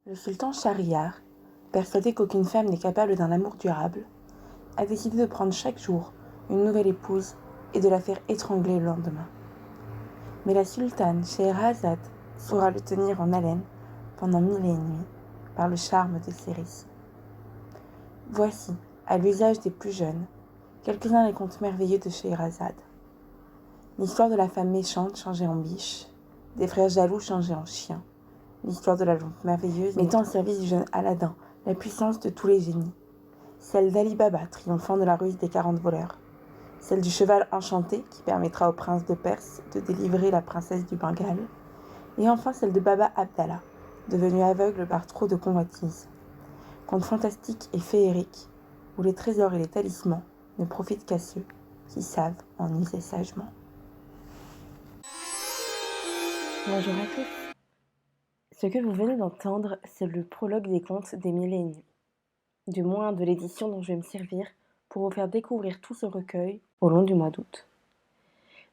Le sultan Shahryar, persuadé qu'aucune femme n'est capable d'un amour durable, a décidé de prendre chaque jour une nouvelle épouse et de la faire étrangler le lendemain. Mais la sultane Scheherazade saura le tenir en haleine pendant 1000 et une nuits par le charme de ses récits. Voici, à l'usage des plus jeunes, quelques-uns des contes merveilleux de Scheherazade. L'histoire de la femme méchante changée en biche, des frères jaloux changés en chiens, l'histoire de la lampe merveilleuse mettant au service du jeune Aladdin la puissance de tous les génies, celle d'Ali Baba triomphant de la ruse des 40 voleurs, celle du cheval enchanté qui permettra au prince de Perse de délivrer la princesse du Bengale, et enfin celle de Baba Abdallah, devenu aveugle par trop de convoitises. Contes fantastiques et féeriques, où les trésors et les talismans ne profitent qu'à ceux qui savent en user sagement. Bonjour à tous. Ce que vous venez d'entendre, c'est le prologue des contes des Mille et une nuits, du moins de l'édition dont je vais me servir pour vous faire découvrir tout ce recueil au long du mois d'août.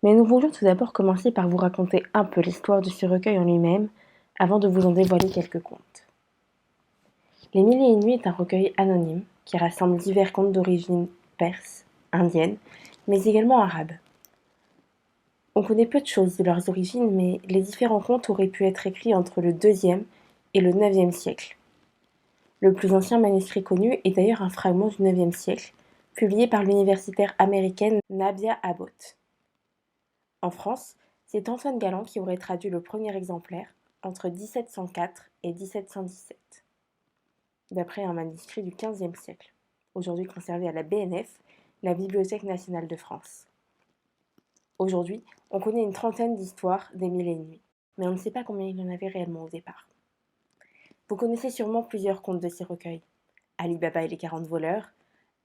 Mais nous voulions tout d'abord commencer par vous raconter un peu l'histoire de ce recueil en lui-même, avant de vous en dévoiler quelques contes. Les Mille et une nuits est un recueil anonyme qui rassemble divers contes d'origine perse, indienne, mais également arabe. On connaît peu de choses de leurs origines, mais les différents contes auraient pu être écrits entre le IIe et le IXe siècle. Le plus ancien manuscrit connu est d'ailleurs un fragment du IXe siècle, publié par l'universitaire américaine Nabia Abbott. En France, c'est Antoine Galland qui aurait traduit le premier exemplaire entre 1704 et 1717, d'après un manuscrit du XVe siècle, aujourd'hui conservé à la BNF, la Bibliothèque nationale de France. Aujourd'hui, on connaît une trentaine d'histoires des Mille et une nuits, mais on ne sait pas combien il y en avait réellement au départ. Vous connaissez sûrement plusieurs contes de ces recueils. Ali Baba et les 40 voleurs,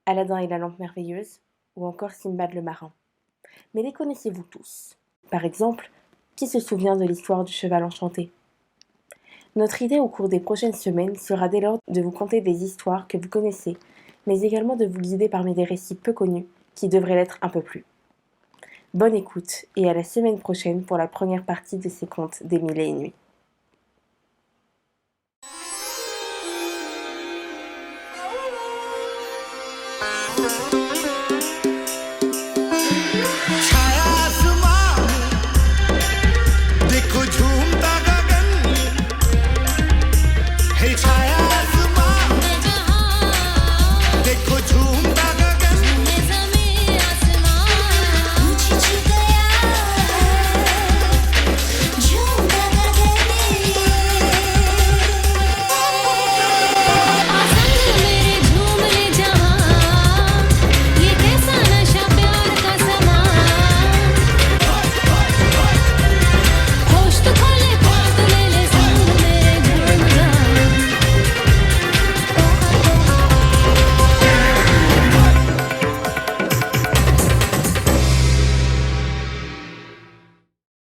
Aladdin et la lampe merveilleuse, ou encore Simbad le marin. Mais les connaissez-vous tous? Par exemple, qui se souvient de l'histoire du cheval enchanté? Notre idée au cours des prochaines semaines sera dès lors de vous conter des histoires que vous connaissez, mais également de vous guider parmi des récits peu connus qui devraient l'être un peu plus. Bonne écoute et à la semaine prochaine pour la première partie de ces contes des Mille et une nuits.